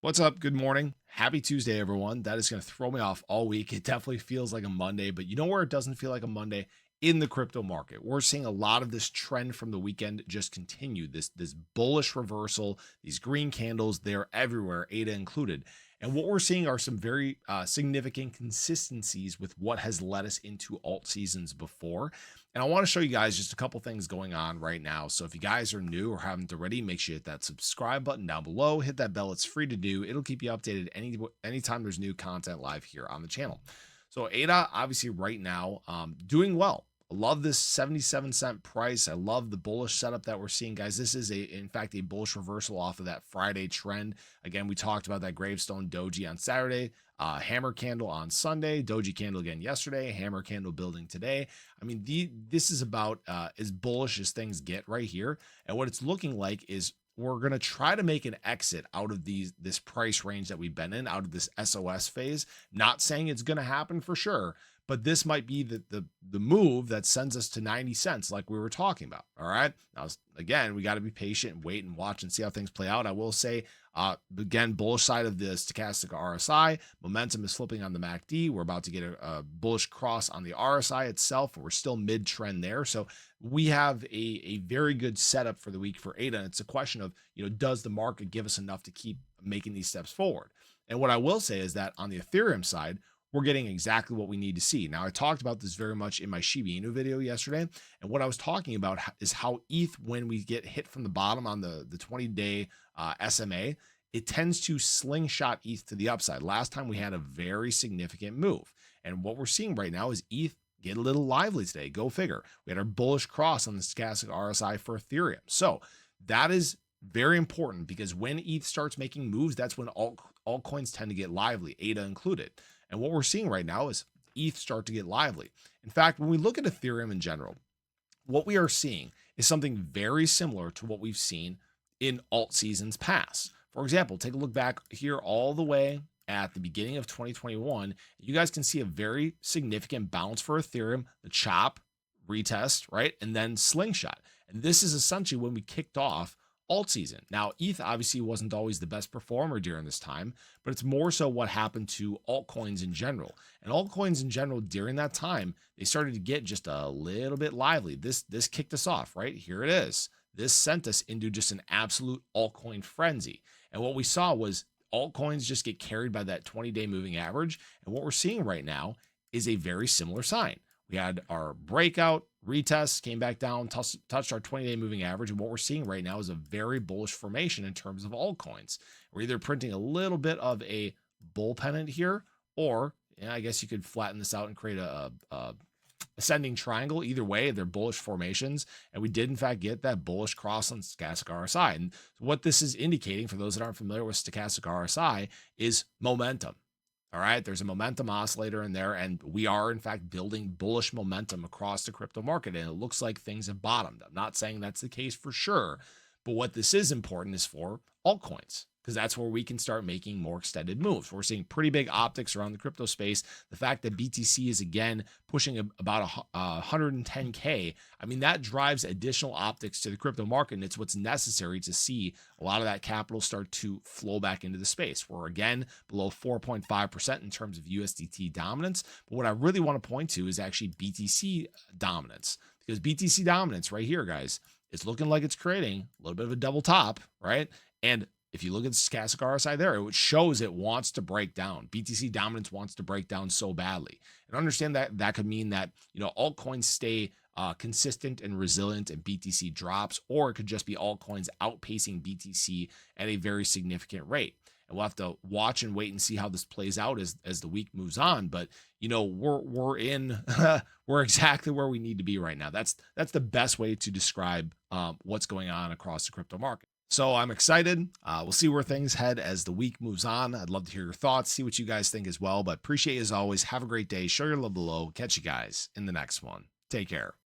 What's up? Good morning. Happy Tuesday, everyone. That is going to throw me off all week. It definitely feels like a Monday, but you know where it doesn't feel like a Monday? In the crypto market. We're seeing a lot of this trend from the weekend just continue. This bullish reversal, these green candles, they're everywhere, ADA included. And what we're seeing are some very significant consistencies with what has led us into alt seasons before. And I want to show you guys just a couple things going on right now. So if you guys are new or haven't already, make sure you hit that subscribe button down below. Hit that bell. It's free to do. It'll keep you updated anytime there's new content live here on the channel. So ADA, obviously right now, doing well. I love this 77-cent price. I love the bullish setup that we're seeing, guys. This is in fact, a bullish reversal off of that Friday trend. Again, we talked about that gravestone doji on Saturday, hammer candle on Sunday, doji candle again yesterday, hammer candle building today. I mean, this is about as bullish as things get right here. And what it's looking like is we're going to try to make an exit out of this price range that we've been in, out of this SOS phase. Not saying it's going to happen for sure, but this might be the move that sends us to 90 cents like we were talking about. All right. Now, again, we got to be patient and wait and watch and see how things play out. I will say, again, bullish side of the stochastic RSI, momentum is flipping on the MACD. We're about to get a bullish cross on the RSI itself. We're still mid trend there. So we have a very good setup for the week for ADA. And it's a question of, does the market give us enough to keep making these steps forward? And what I will say is that on the Ethereum side, we're getting exactly what we need to see. Now, I talked about this very much in my Shiba Inu video yesterday. And what I was talking about is how ETH, when we get hit from the bottom on the 20-day SMA, it tends to slingshot ETH to the upside. Last time we had a very significant move. And what we're seeing right now is ETH get a little lively today. Go figure. We had our bullish cross on the stochastic RSI for Ethereum. So that is very important because when ETH starts making moves, that's when altcoins tend to get lively, ADA included. And what we're seeing right now is ETH start to get lively. In fact, when we look at Ethereum in general, what we are seeing is something very similar to what we've seen in alt seasons past. For example, take a look back here all the way at the beginning of 2021. You guys can see a very significant bounce for Ethereum, the chop, retest, right? And then slingshot. And this is essentially when we kicked off alt season. Now, ETH obviously wasn't always the best performer during this time, but it's more so what happened to altcoins in general. And altcoins in general during that time, they started to get just a little bit lively. This kicked us off, right? Here it is. This sent us into just an absolute altcoin frenzy. And what we saw was altcoins just get carried by that 20-day moving average. And what we're seeing right now is a very similar sign. We had our breakout, retest, came back down, touched our 20-day moving average. And what we're seeing right now is a very bullish formation in terms of altcoins. We're either printing a little bit of a bull pennant here, or I guess you could flatten this out and create a ascending triangle. Either way, they're bullish formations. And we did, in fact, get that bullish cross on stochastic RSI. And what this is indicating, for those that aren't familiar with stochastic RSI, is momentum. All right, there's a momentum oscillator in there, and we are, in fact, building bullish momentum across the crypto market, and it looks like things have bottomed. I'm not saying that's the case for sure, but what this is important is for altcoins, because that's where we can start making more extended moves. We're seeing pretty big optics around the crypto space. The fact that BTC is, again, pushing about 110K, I mean, that drives additional optics to the crypto market, and it's what's necessary to see a lot of that capital start to flow back into the space. We're, again, below 4.5% in terms of USDT dominance, but what I really want to point to is actually BTC dominance, because BTC dominance right here, guys, it's looking like it's creating a little bit of a double top, right? And if you look at the stochastic RSI there, it shows it wants to break down. BTC dominance wants to break down so badly. And understand that that could mean that, altcoins stay consistent and resilient and BTC drops, or it could just be altcoins outpacing BTC at a very significant rate. And we'll have to watch and wait and see how this plays out as the week moves on. But, we're in, we're exactly where we need to be right now. That's the best way to describe what's going on across the crypto market. So I'm excited. We'll see where things head as the week moves on. I'd love to hear your thoughts, see what you guys think as well. But appreciate you as always. Have a great day. Show your love below. Catch you guys in the next one. Take care.